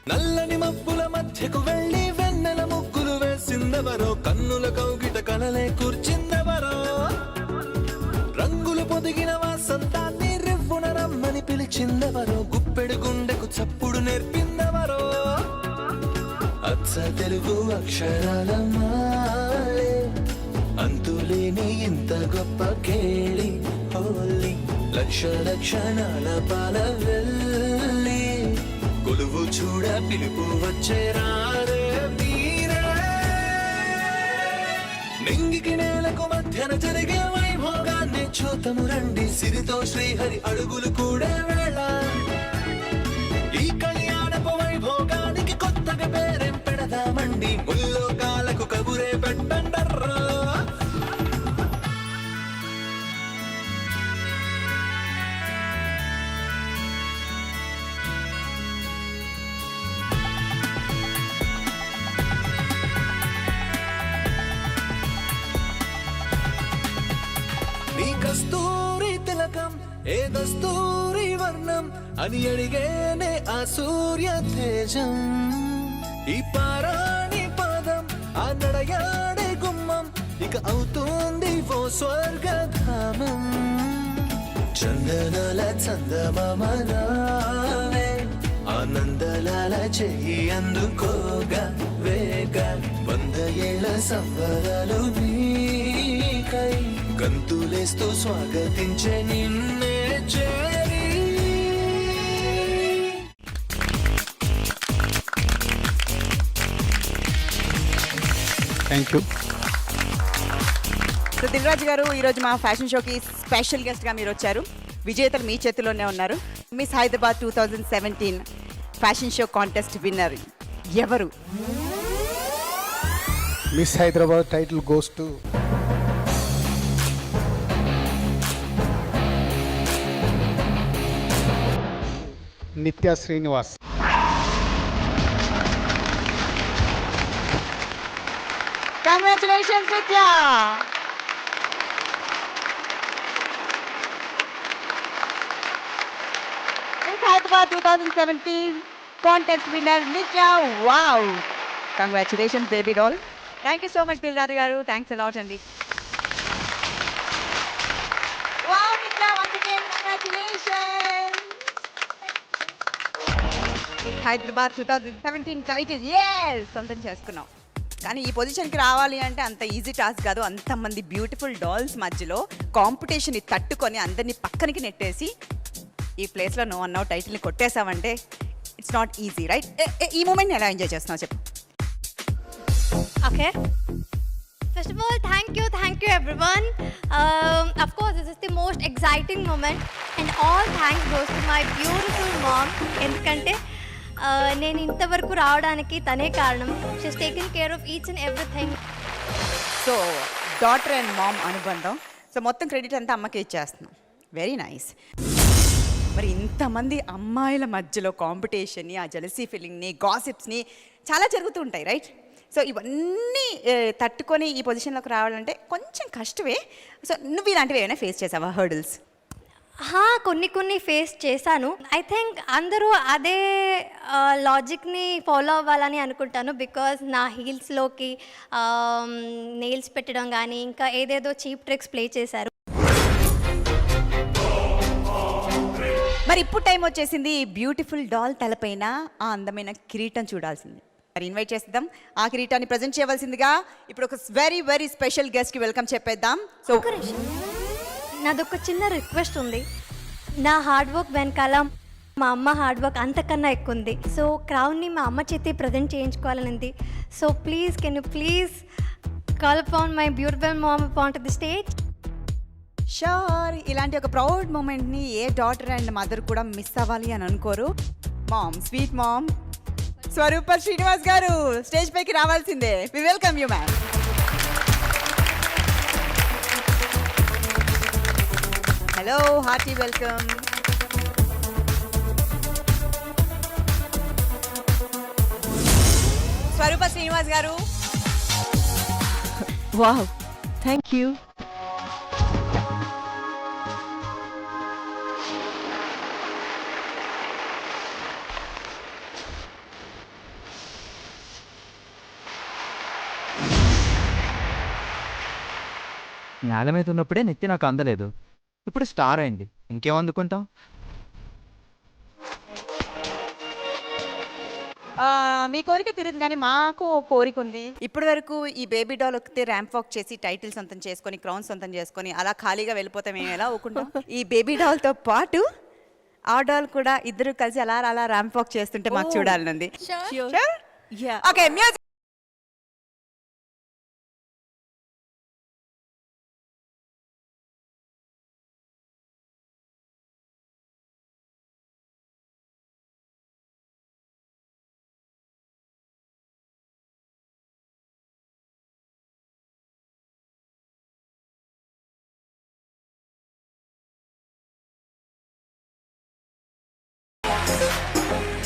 నల్లని మబ్బుల మధ్యకు వెళ్ళి వెన్నెల ముగ్గులు వేసిందెవరో, కన్నుల కౌగిట కలలే కూర్చిందెవరో, రంగులు పొదిగిన వాసంతాన్ని రివ్వున రమ్మని పిలిచిందెవరో, గుప్పెడు గుండెకు చప్పుడు నేర్పిందెవరో, అచ్చ తెలుగు అక్షరాల మాలే అంతులేని ఇంత గొప్ప కేళి హోలీ, లక్ష లక్షణాల పాల వెళ్ళి కొలువు చూడ పిలుపు వచ్చేరారే మీరే, నింగికి నేలకు మధ్యన జరిగే వైభోగాన్ని చూతము రండి, సిరితో శ్రీహరి అడుగులు కూడా వేళ, ఈ కళ్యాణపు వైభోగానికి కొత్తగా పేరేం పెడదామండి, ముల్లోకాలకు కబురే పెట్టండర్రా. నీ కస్తూరి తిలకం ఏ దస్తూరి వర్ణం అని అడిగేనే ఆ సూర్య తేజం, ఈ పారాణి పాదం ఆ నడయాడే గుమ్మం ఇక అవుతుంది ఓ స్వర్గధామం, చందనాల చందమామనావే ఆనందలాల చెయ్యి అందుకోగా వేగ, 100 ఏళ్ల సంబరాలు నీకై గంతులేస్తూ స్వాగతించే నిన్నే చేరి. Thank you. సో దిల్రాజు గారు, ఈరోజు మా ఫ్యాషన్ షోకి స్పెషల్ గెస్ట్గా మీరు వచ్చారు. విజేతలు మీ చేతిలోనే ఉన్నారు. Miss Hyderabad 2017 fashion show contest winner ఎవరు? Miss Hyderabad title goes to Nitya Srinivas. Congratulations Nitya. Miss Hyderabad 2017 contest winner Nitya. Wow, congratulations baby doll. Thank you so much Dil Raju garu, thanks a lot అండి. Wow, Nitya, once again, congratulations. Hyderabad 2017 title సొంతం చేసుకున్నాం. కానీ ఈ పొజిషన్కి రావాలి అంటే అంత ఈజీ టాస్క్ కాదు. అంతమంది బ్యూటిఫుల్ డాల్స్ మధ్యలో కాంపిటీషన్ని తట్టుకొని అందరినీ పక్కనికి నెట్టేసి ఈ ప్లేస్లో నువ్వు అన్నావు టైటిల్ని కొట్టేసావంటే ఇట్స్ నాట్ ఈజీ, రైట్? ఈ మూమెంట్ని ఎలా ఎంజాయ్ చేస్తున్నావు చెప్పు. Okay. First of all, thank you everyone. Of course, this is the most exciting moment and all thanks goes to my beautiful mom. ఎందుకంటే నేను ఇంతవరకు రావడానికి తనే కారణం. She's taken care of each and everything. So daughter and mom అనుబంధం. So మొత్తం credit అంతా అమ్మకే ఇచ్చేస్తున్నాం. Very nice. మరి ఇంతమంది అమ్మాయిల మధ్యలో కాంపిటీషన్ని, ఆ జెలసీ ఫీలింగ్ని, గాసిప్స్ని చాలా జరుగుతూ ఉంటాయి, రైట్? సో ఇవన్నీ తట్టుకొని ఈ పొజిషన్లోకి రావాలంటే కొంచెం కష్టమే. సో నువ్వు ఇలాంటివి ఏమైనా ఫేస్ చేసావా హర్డిల్స్? కొన్ని ఫేస్ చేశాను. ఐ థింక్ అందరూ అదే లాజిక్ని ఫాలో అవ్వాలని అనుకుంటాను. బికాజ్ నా హీల్స్లోకి నెయిల్స్ పెట్టడం కానీ ఇంకా ఏదేదో చీప్ ట్రిక్స్ ప్లే చేశారు. మరి ఇప్పుడు టైం వచ్చేసింది బ్యూటిఫుల్ డాల్ తలపైన ఆ అందమైన కిరీటం చూడాల్సింది. మరి ఇన్వైట్ చేద్దాం. ఆ కిరీటాన్ని ప్రజెంట్ చేయవలసిందిగా ఇప్పుడు ఒక వెరీ వెరీ స్పెషల్ గెస్ట్కి వెల్కమ్ చెప్పేద్దాం. సో నాదొక చిన్న రిక్వెస్ట్ ఉంది. నా హార్డ్ వర్క్ వెనకాల మా అమ్మ హార్డ్ వర్క్ అంతకన్నా ఎక్కువ ఉంది. సో క్రౌన్ని మా అమ్మ చేతి ప్రజెంట్ చేయించుకోవాలనింది. So please can you please call upon my beautiful mom upon to the stage. Sure. ఇలాంటి ఒక ప్రౌడ్ మూమెంట్ని ఏ డాటర్ అండ్ మదర్ కూడా మిస్ అవ్వాలి అని అనుకోరు. Mom, sweet mom Swaroopa Srinivas garu stage పైకి రావాల్సిందే. We welcome you ma'am. Hello, hearty welcome. Swaroopa Srinivas garu. Wow, thank you. నేల మీద ఉన్నప్పుడే నిత్య నాకు అందలేదు, ఇప్పుడు స్టార్ అయింది, ఇంకేం అందుకుంటాం? మీ కోరిక తీరింది కానీ మాకు ఓ కోరిక ఉంది. ఇప్పటి వరకు ఈ బేబీ డాల్ ఒకతే ర్యాంప్ వాక్ చేసి టైటిల్ సొంతం చేసుకొని క్రౌన్ సొంతం చేసుకొని అలా ఖాళీగా వెళ్ళిపోతే మేము ఎలా ఊకుంటాం? ఈ బేబీ డాల్తో పాటు ఆ డాల్ కూడా ఇద్దరు కలిసి అలా అలా ర్యాంప్ వాక్ చేస్తుంటే మాకు చూడాలనుంది. Okay, music.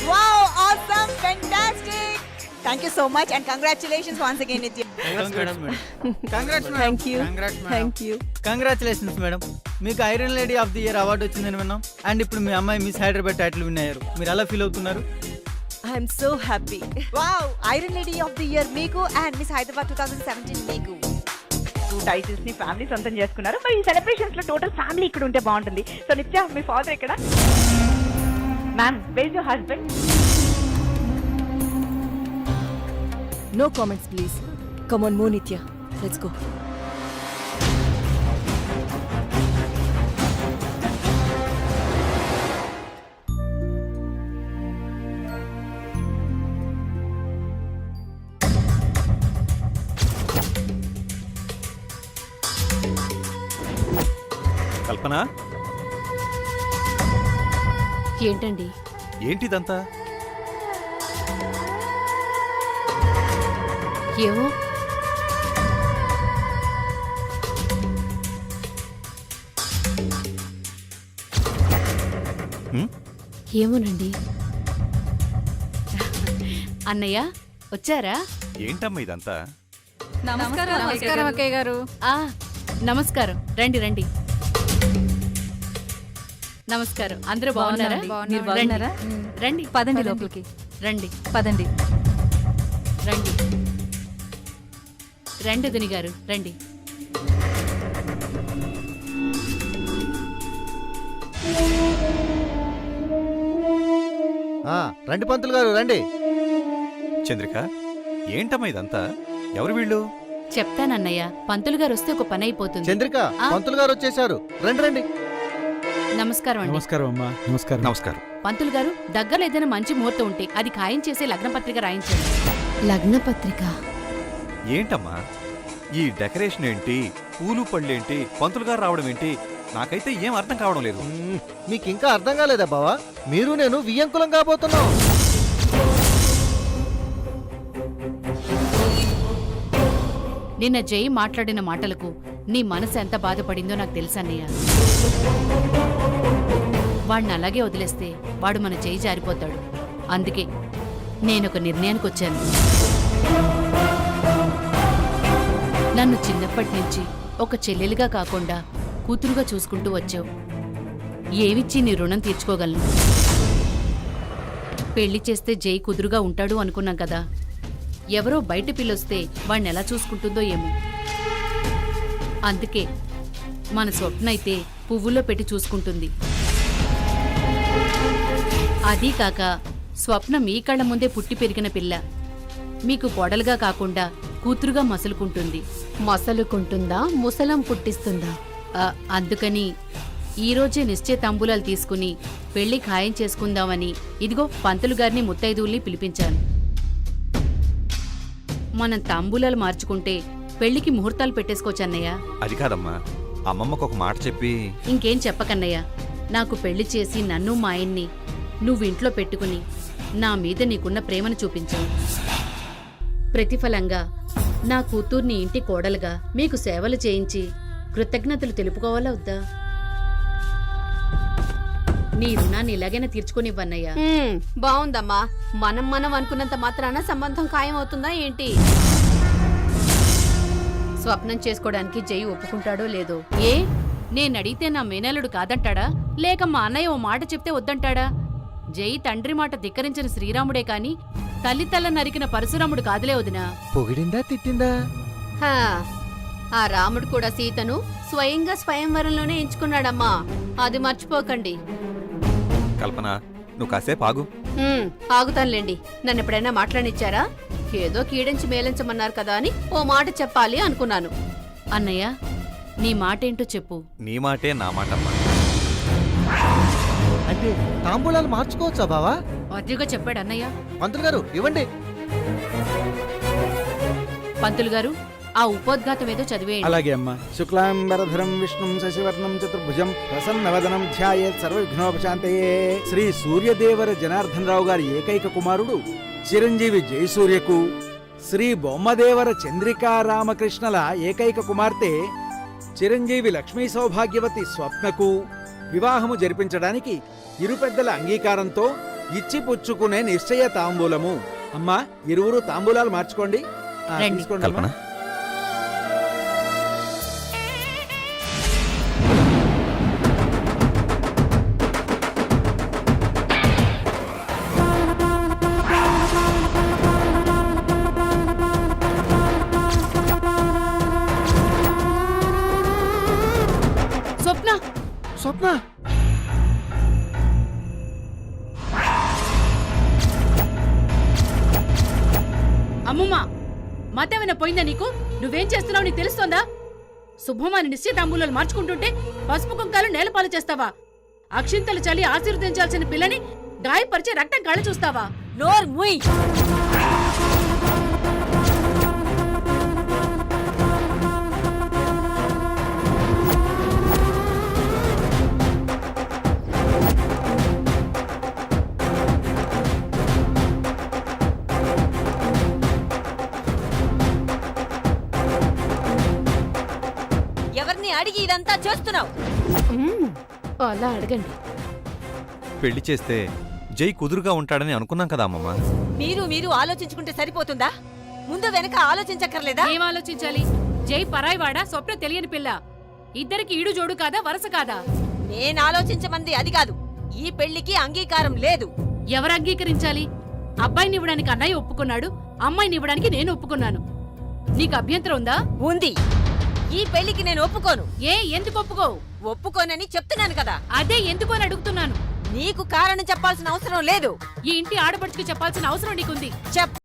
Wow, awesome, fantastic. Thank you so much and congratulations once again, Nitya. Thank you. Thank you. Congratulations madam, మీకు iron lady of the year award వచ్చిందని విన్నాం. అండ్ ఇప్పుడు మీ అమ్మాయి మిస్ హైదరాబాద్ టైటిల్ విన్ అయ్యారు. మీరు ఎలా ఫీల్ అవుతున్నారు? I'm so happy. Wow, Iron Lady of the Year మీకు and Miss Hyderabad 2017 మీకు. 2 టైటిల్స్ ని ఫ్యామిలీ సొంతం చేసుకున్నారు. మరి ఈ సెలబ్రేషన్స్ లో టోటల్ ఫ్యామిలీ ఇక్కడ ఉంటే బాగుంటుంది. సో నిత్య, మీ ఫాదర్ ఇక్కడ. Ma'am, where is your husband? No comments, please. Come on, move, Nitya. Let's go. కల్పన, ఏంటండి? ఏంటిదంతా? ఏమో ఏమోనండి. అన్నయ్య వచ్చారా? ఏంటమ్మా ఇదంతా? నమస్కారం అక్కయ్య గారు. నమస్కారం, రండి రండి. నమస్కారం, అందరూ బాగున్నారా? మీరు బాగున్నారా? రండి, పదండి లోపలికి. రండి పదండి. రండి రండి దుని గారు, రండి. రండి పంతులు గారు, రండి. చంద్రిక, ఏంటమ్మా ఇదంతా? ఎవరు వీళ్ళు? చెప్తానన్నయ్య, పంతులు గారు వస్తే ఒక పని అయిపోతుంది. చంద్రిక, పంతులు గారు వచ్చేసారు. రండి రండి. నమస్కారం అండి. నమస్కారం అమ్మా. నమస్కారం. నమస్కారం. పంతులు గారు, దగ్గరలో ఏదైనా మంచి ముహూర్తం ఉంటే అది ఖాయం చేసే లగ్నపత్రిక రాయించండి. లగ్నపత్రిక ఏంటమ్మా ఈ డెకరేషన్ ఏంటి, పూలు పళ్ళేంటి, పంతులు గారు రావడం ఏంటి? నాకైతే ఏం అర్థం కావడం లేదు. మీకు ఇంకా అర్థం కాలేదా బావా? మీరు నేను వియ్యంకులం కాబోతున్నాం. నిన్న జై మాట్లాడిన మాటలకు నీ మనసు ఎంత బాధపడిందో నాకు తెలుసన్నయ్య. వాడిని అలాగే వదిలేస్తే వాడు మన చేయి జారిపోతాడు. అందుకే నేనొక నిర్ణయానికి వచ్చాను. నన్ను చిన్నప్పటి నుంచి ఒక చెల్లెలుగా కాకుండా కూతురుగా చూసుకుంటూ వచ్చావు. ఏమిచ్చి నీ రుణం తీర్చుకోగలను? పెళ్లి చేస్తే జై కుదురుగా ఉంటాడు అనుకున్నాం కదా. ఎవరో బయట పిల్లొస్తే వాణ్ణి ఎలా చూసుకుంటుందో ఏమో. అందుకే మన స్వప్న అయితే పువ్వుల్లో పెట్టి చూసుకుంటుంది. అదీ కాక స్వప్న మీ కళ్ళ ముందే పుట్టి పెరిగిన పిల్ల. మీకు కోడలుగా కాకుండా కూతురుగా మసలుకుంటుంది. మసలుకుంటుందా, ముసలం పుట్టిస్తుందా? అందుకని ఈరోజే నిశ్చయ తాంబూలాలు తీసుకుని పెళ్లి ఖాయం చేసుకుందామని ఇదిగో పంతులు గారిని ముత్తైదువుల్ని పిలిపించాను. మనం తాంబూలాలు మార్చుకుంటే పెళ్లికి ముహూర్తాలు పెట్టేసుకోవచ్చన్నయ్య. అది కాదమ్మా, అమ్మమ్మకు ఒక మాట చెప్పి. ఇంకేం చెప్పకన్నయ్య. నాకు పెళ్లి చేసి నన్ను మా ఆయన్ని నువ్వింట్లో పెట్టుకుని నా మీద నీకున్న ప్రేమను చూపించావు. ప్రతిఫలంగా నా కూతుర్ని ఇంటి కోడలుగా మీకు సేవలు చేయించి కృతజ్ఞతలు తెలుపుకోవాలా వద్దా? నీ రుణాన్ని ఇలాగైనా తీర్చుకునివ్వన్నయ్యా. బాగుందమ్మా. మనం అనుకున్నంత మాత్రాన సంబంధం ఖాయం అవుతుందా ఏంటి? స్వప్నం చేసుకోవడానికి జై ఒప్పుకుంటాడో లేదో. ఏ నేనడిగితే నా మేనల్లుడు కాదంటాడా, లేక మా అన్నయ్య ఓ మాట చెప్తే వద్దంటాడా? జై తండ్రి మాట ధిక్కరించిన శ్రీరాముడే కాని తల్లి తల నరికిన పరశురాముడు కాదులే వదినా. పొగిడిందా తిట్టిందా? ఆ రాముడు కూడా సీతను స్వయంగా స్వయంవరంలోనే ఎంచుకున్నాడమ్మా, అది మర్చిపోకండి. కల్పన, నువ్వు కాసేపు ఆగు. ఆగుతానులేండి. నన్ను ఎప్పుడైనా మాట్లాడిచ్చారా? ఏదో కీడించి మేలించమన్నారు కదా అని ఓ మాట చెప్పాలి అనుకున్నాను. అన్నయ్య, నీ మాటేంటో చెప్పు. నీ మాటే నా మాట అమ్మా. అంటే తాంబూలాలు మార్చుకోవచ్చా బావా? అదిగా చెప్పాడు అన్నయ్య. పంతులు గారు ఇవ్వండి. పంతులు గారు, ఆ ఉపోద్ఘాతం ఏదో చదివేయండి. అలాగే అమ్మా. శుక్లాంబరధరం విష్ణుం శశివర్ణం చతుర్భుజం ప్రసన్నవదనం ధ్యాయేత్ సర్వవిఘ్నోపశాంతయే. శ్రీ సూర్యదేవర జనార్దన్ రావు గారి ఏకైక కుమారుడు చిరంజీవి జయసూర్యకు, శ్రీ బొమ్మదేవర చంద్రికా రామకృష్ణల ఏకైక కుమార్తె చిరంజీవి లక్ష్మీ సౌభాగ్యవతి స్వప్నకు వివాహము జరిపించడానికి ఇరు పెద్దల అంగీకారంతో ఇచ్చిపుచ్చుకునే నిశ్చయ తాంబూలము. అమ్మా, ఇరువురు తాంబూలాలు మార్చుకోండి. రండి. తీసుకోండి కల్పన, అమ్మా. స్వప్న, స్వప్న, అమ్మమ్మ, మతేమైనా పోయిందా నీకు? నువ్వేం చేస్తున్నావు నీకు తెలుస్తోందా? శుభమాని నిశ్చితాంబూలాలు మార్చుకుంటుంటే పసుపు కుంకాలు నేలపాలు చేస్తావా? అక్షింతలు చలి ఆశీర్వదించాల్సిన పిల్లని గాయపరిచే రక్తం కళ్ళ చూస్తావా? నోర్ ముయ్. ఎవరిని అడిగి ఇదంతా చేస్తున్నావు? అలా అడగండి. పెళ్లి చేస్తే జై కుదురుగా ఉంటాడని అనుకున్నాం కదా అమ్మమ్మ. మీరు ఆలోచించుకుంటే సరిపోతుందా? ముందు వెనక ఆలోచించక్కర్లేదా? ఏం ఆలోచించాలి? జై పరాయివాడా, స్వప్న తెలియని పిల్ల. ఇద్దరికి ఈడు జోడు కాదా, వరస కాదా? నేను ఆలోచించమంది అది కాదు. ఈ పెళ్లికి అంగీకారం లేదు. ఎవరు అంగీకరించాలి? అబ్బాయిని ఇవ్వడానికి అన్నయ్య ఒప్పుకున్నాడు, అమ్మాయిని ఇవ్వడానికి నేను ఒప్పుకున్నాను. నీకు అభ్యంతరం ఉందా? ఉంది. ఈ పెళ్లికి నేను ఒప్పుకోను. ఏ, ఎందుకు ఒప్పుకోవు? ఒప్పుకోనని చెప్తున్నాను కదా. అదే ఎందుకు అని అడుగుతున్నాను. నీకు కారణం చెప్పాల్సిన అవసరం లేదు. ఈ ఇంటి ఆడపడుచుకి చెప్పాల్సిన అవసరం నీకుంది. చెప్.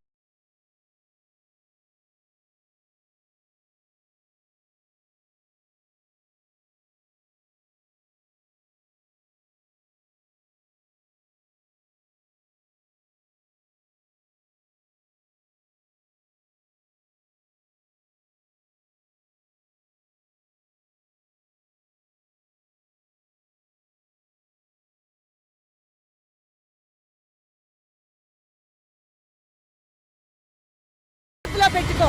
పెట్టుకో.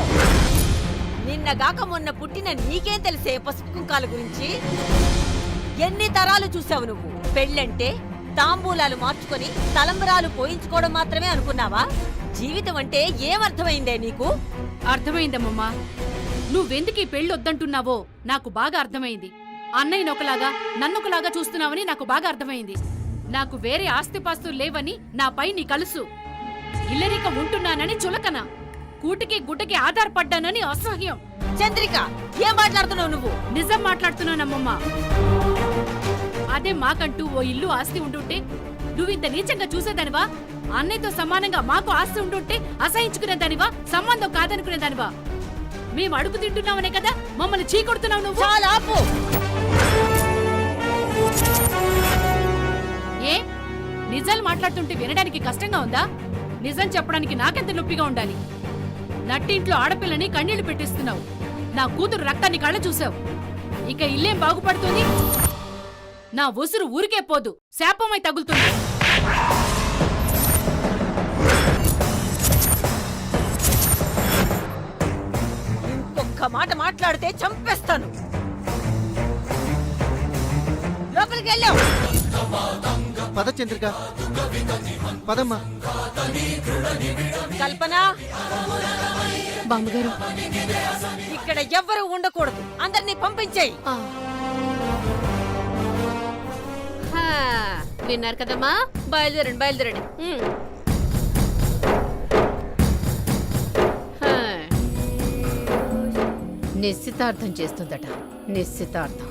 నిన్నగాక మొన్న పుట్టిన నీకేం తెలిసే పసుపు కుంకాల గురించి? ఎన్ని తరాలు చూసావు నువ్వు? పెళ్ళంటే తాంబూలాలు మార్చుకొని తలంబరాలు పోయించుకోవడం మాత్రమే అనుకున్నావా? జీవితం అంటే ఏమర్థమైందే నీకు? అర్థమైందమ్మమ్మా. నువ్వెందుకు ఈ పెళ్లి వద్దంటున్నావో నాకు బాగా అర్థమైంది. అన్నయ్యనొకలాగా నన్నొకలాగా చూస్తున్నావని నాకు బాగా అర్థమైంది. నాకు వేరే ఆస్తిపాస్తులు లేవని నాపై నీ కలుసు. ఇల్లరిక ఉంటున్నానని చులకన. కూటికి గుట్టకి ఆధారపడ్డానని అసహ్యం. చంద్రిక, ఏం మాట్లాడుతున్నావు నువ్వు? నిజం మాట్లాడుతున్నానమ్మమ్మ. అదే మాకంటూ ఓ ఇల్లు ఆస్తి ఉంటుంటే నువ్వింత నీచంగా చూసేదానివా? అన్నయ్యతో సమానంగా మాకు ఆస్తి ఉంటుంటే అసహించుకునేదానివా? సంబంధం కాదనుకునేదానివా? మేము అడుగు తింటున్నామనే కదా మమ్మల్ని చీకొడుతున్నావు నువ్వు. చాలా ఆపు. ఏ, నిజాలు మాట్లాడుతుంటే వినడానికి కష్టంగా ఉందా? నిజం చెప్పడానికి నాకెంత నొప్పిగా ఉండాలి? నట్టింట్లో ఆడపిల్లని కన్నీళ్లు పెట్టిస్తున్నావు. నా కూతురు రక్తాన్ని కళ్ళ చూసావు. ఇక ఇల్లేం బాగుపడుతుంది? నా ఉసురు ఊరికే పోదు, శాపమై తగులుతుంది. ఇంకొక్క మాట మాట్లాడితే చంపేస్తాను. లోపలికి వెళ్ళావు. పద చంద్రిక, పదమ్మా. కల్పన, బామ్మగారు, ఇక్కడ ఎవ్వరూ ఉండకూడదు. అందరినీ పంపించేయి. విన్నారు కదమ్మా, బయలుదేరండి బయలుదేరండి. నిశ్చితార్థం చేస్తుందట. నిశ్చితార్థం.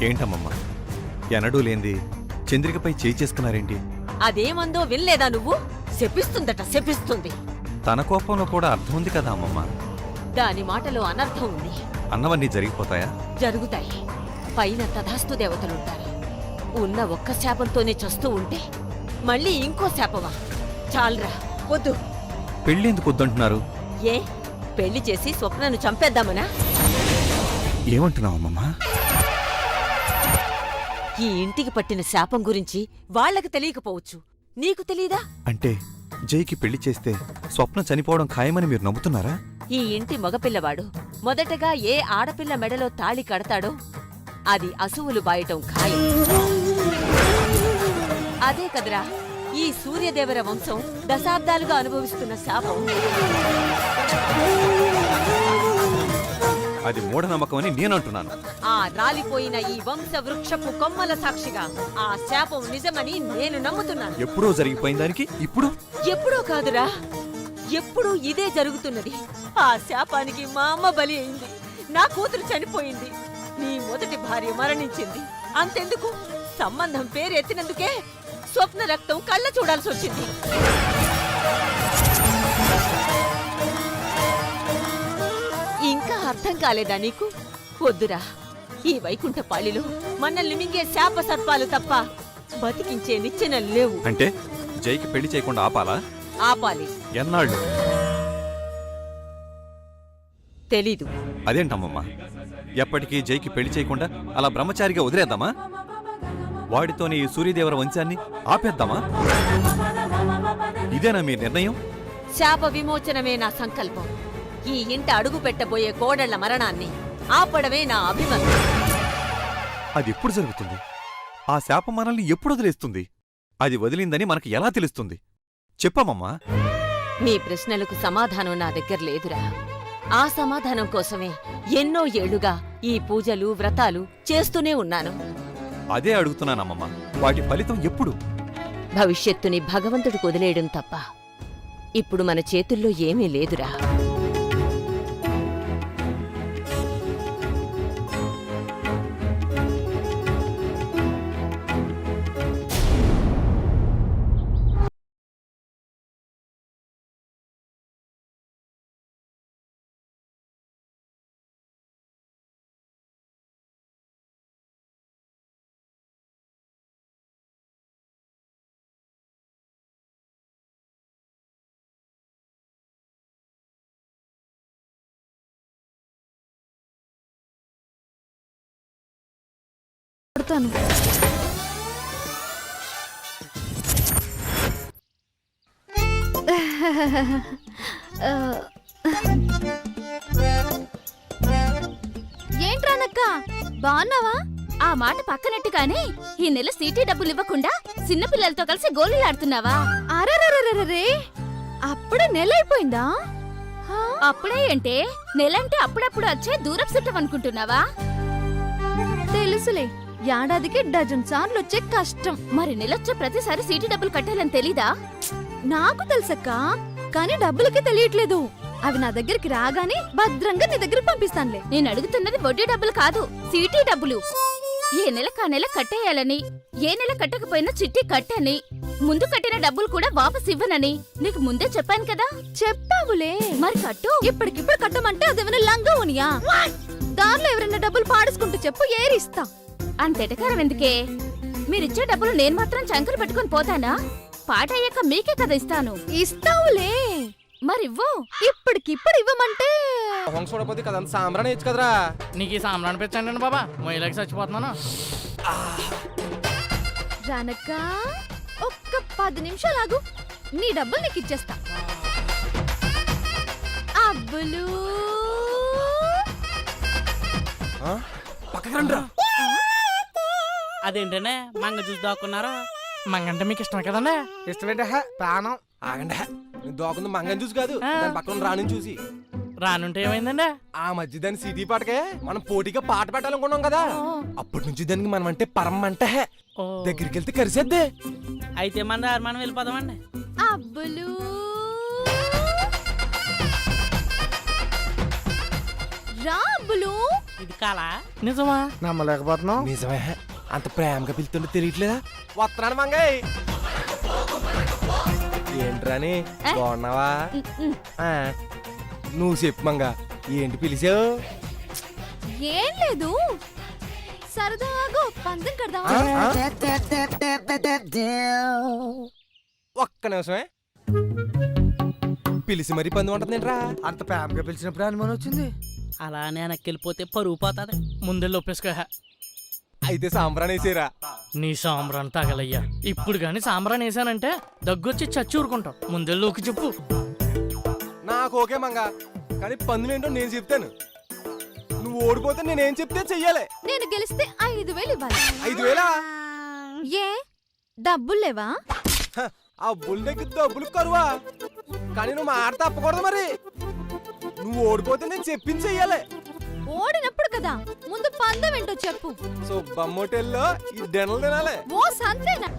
ఏంటమ్మమ్మా ఎనడూ లేంది చంద్రికపై చేయి చేసుకున్నారేంటి? అదేమందో వినలేదా నువ్వు? శపిస్తుందట, శపిస్తుంది. తన కోపంలో కూడా అర్థం ఉంది కదా అమ్మమ్మ. దాని మాటలో అనర్థం ఉంది. అన్నవన్నీ జరిగిపోతాయా? జరుగుతాయి. పైన తథాస్తు దేవతలుంటారు. ఉన్న ఒక్క శాపంతోనే చస్తూ ఉంటే మళ్ళీ ఇంకో శాపమా? చాలరా, వద్దు. పెళ్ళి ఎందుకు వద్దంటున్నారు? ఏ పెళ్లి చేసి స్వప్నను చంపేద్దామనా? ఏమంటున్నావమ్మమ్మా? ఈ ఇంటికి పట్టిన శాపం గురించి వాళ్ళకి తెలియకపోవచ్చు, నీకు తెలీదా? అంటే జైకి పెళ్లి చేస్తే స్వప్న చనిపోవడం ఖాయమని మీరు నమ్ముతున్నారా? ఈ ఇంటి మగపిల్లవాడు మొదటగా ఏ ఆడపిల్ల మెడలో తాళి కడతాడో అది అసువులు బాయటం ఖాయం. అదే కదరా ఈ సూర్యదేవర వంశం దశాబ్దాలుగా అనుభవిస్తున్న శాపం. అది మూఢనమ్మకమని నేనంటున్నాను. ఆ రాలిపోయిన ఈ వంశ వృక్షపు కొమ్మల సాక్షిగా ఆ శాపం నిజమని నేను నమ్ముతున్నాను. ఎప్పుడో జరిగిపోయిన దానికి ఇప్పుడు? ఎప్పుడో కాదురా, ఎప్పుడూ ఇదే జరుగుతున్నది. ఆ శాపానికి మా అమ్మ బలి అయింది, నా కూతురు చనిపోయింది, నీ మొదటి భార్య మరణించింది. అంతెందుకు, సంబంధం పేరు ఎత్తినందుకే స్వప్న రక్తం కళ్ళ చూడాల్సి వచ్చింది. ఇంకా అర్థం కాలేదా నీకు? వద్దురా, ఈ వైకుంఠపాళిలో మనల్ని మింగే శాప సర్పాలు తప్ప బతికించే నిచ్చెనలు లేవు. అంటే జైకి పెళ్లి చేయకుండా ఆపాలా? ఆపాలి. ఎన్నాళ్ళు? తెలీదు. అదేంటమ్మమ్మా, ఎప్పటికీ జైకి పెళ్లి చేయకుండా అలా బ్రహ్మచారిగా వదిలేద్దామా? వాడితోనే ఈ సూర్యదేవర వంశాన్ని ఆపేద్దామా? ఇదేనా మీ నిర్ణయం? శాప విమోచనమే నా సంకల్పం. ఈ ఇంట అడుగు పెట్టబోయే కోడళ్ల మరణాన్ని ఆపడమే నా అభిమతం. అది ఎప్పుడు జరుగుతుంది? ఆ శాపం మనల్ని ఎప్పుడు వదిలేస్తుంది? అది వదిలిందని మనకు ఎలా తెలుస్తుంది? చెప్పమ్మమ్మా. మీ ప్రశ్నలకు సమాధానం నా దగ్గర లేదురా. ఆ సమాధానం కోసమే ఎన్నో ఏళ్లుగా ఈ పూజలు వ్రతాలు చేస్తూనే ఉన్నాను. అదే అడుగుతున్నానమ్మమ్మా, వాటి ఫలితం ఎప్పుడు? భవిష్యత్తుని భగవంతుడికి వదిలేయడం తప్ప ఇప్పుడు మన చేతుల్లో ఏమీ లేదురా. ఏంట్రానక్క, బాగున్నావా? ఆ మాట పక్కనట్టుగానే ఈ నెల సీటీ డబ్బులు ఇవ్వకుండా చిన్నపిల్లలతో కలిసి గోళీలు ఆడుతున్నావా? అరే, అప్పుడే నెల అయిపోయిందా? అప్పుడే అంటే నెలంటే అప్పుడప్పుడు వచ్చే దూరపు చుట్టం అనుకుంటున్నావా? తెలుసులే, ఏడాదికి డజన్ సార్లు వచ్చే కష్టం. మరి నెలొచ్చే ప్రతిసారి సీటీ డబ్బులు కట్టాలని తెలీదా? నాకు తెలుసక్క, కానీ డబ్బులకి తెలియట్లేదు. అవి నా దగ్గరికి రాగానే భద్రంగా నీ దగ్గరికి పంపిస్తానులే. నేను అడుగుతున్నది వడ్డీ డబ్బులు కాదు, సీటీ డబ్బులు. ఏ నెలకు ఆ నెల కట్టేయాలని, ఏ నెల కట్టకపోయినా చిట్టి కట్టని, ముందు కట్టిన డబ్బులు కూడా వాపస్ ఇవ్వనని నీకు ముందే చెప్పాను కదా. చెప్పావులే, మరి కట్టు. ఇప్పటికిప్పుడు కట్టమంటే అదేమైనా లంగా ఉనియా? దానిలో ఎవరైనా డబ్బులు పాడేసుకుంటూ చెప్పు, ఏరిస్తా. అంతెటకారం ఎందుకే? మీరిచ్చే డబ్బులు నేను మాత్రం చంకలు పెట్టుకుని పోతానా? పాట అయ్యాక మీకే కదా ఇస్తాను. ఇస్తావులే, మరివ్వు. ఇప్పటికిప్పుడు ఇవ్వమంటే చూడపోతే కదంత సాంబ్రాన్ని ఇచ్చు కదరా. నీకు ఈ సాంబ్రాన్ని పెంచండి బాబా, మొయ్యలకి చచ్చిపోతున్నాను. జానక్క, ఒక్క 10 నిమిషాలు ఆగు, నీ డబ్బులు నీకు ఇచ్చేస్తా. అబ్బులు అదేంటనే మంగ చూసి దాక్కున్నారా? మంగంటే మీకు ఇష్టమే కదండి? ఇష్టమేంటే ప్రాణం. ఆగండి, దోకుంది మంగని చూసి కాదు, దాని పక్కన రాణిని చూసి. రానుంటే ఏమైందండి? ఆ మధ్య దాని సిటీ పాటకే మనం పోటీగా పాట పెట్టాలనుకున్నాం కదా, అప్పటి నుంచి దానికి మనం అంటే పరం అంటే దగ్గరికి వెళ్తే కరిసేద్దే. అయితే మనం వెళ్ళిపోదామండి. అబ్బులు రా అబ్బులు. ఇది కాలా నిజమా? నమ్మలేకపోతున్నాం. నిజమే, అంత ప్రేమగా పిలుతుంటే తెలియట్లేదా? వస్తున్నాను మంగయ్య. ఏంట్రాని బాగున్నావా? ఆ, నువ్వు చెప్పు మంగ, ఏంటి పిలిచావు? ఏం లేదు, సరదాగా పందెం కడదామా? ఒక్క నిమిషమే, పిలిచి మరీ పంది ఉంటుందేంట్రా? అంత ప్రేమగా పిలిచినప్పుడు అనుమానం వచ్చింది. అలా వెనక్కి వెళ్ళిపోతే పరుగు పోతుంది. ముందెళ్ళి ఒప్పేసుకో. అయితే సాంబ్రాన్ వేసేరా. నీ సాంబ్రాన్ తగలయ్యా. ఇప్పుడు గాని సాంబ్రాన్ వేసానంటే దగ్గొచ్చి చచ్చి ఊరుకుంటావు. ముందెళ్ళోకి చెప్పు. నాకు ఓకే మంగ, కానీ పందులు ఏంటో నేను చెప్తాను. నువ్వు ఓడిపోతే నేనేం చెప్తే చెయ్యాలి. నేను గెలిస్తే 5,000 ఇవ్వాలి. 5,000? ఏ డబ్బులు లేవా? ఆ బుల్ దగ్గర డబ్బులు కరువా, కానీ నువ్వు మాట తప్పకూడదు. మరి నువ్వు ఓడిపోతే నేను చెప్పింది చెయ్యాలి. ఓడినప్పుడు కదా, ముందు పందెం ఏంటో చెప్పు. సో బమ్మోటెల్లో ఈ డెనలు తినాలి. ఓ సంతేనా?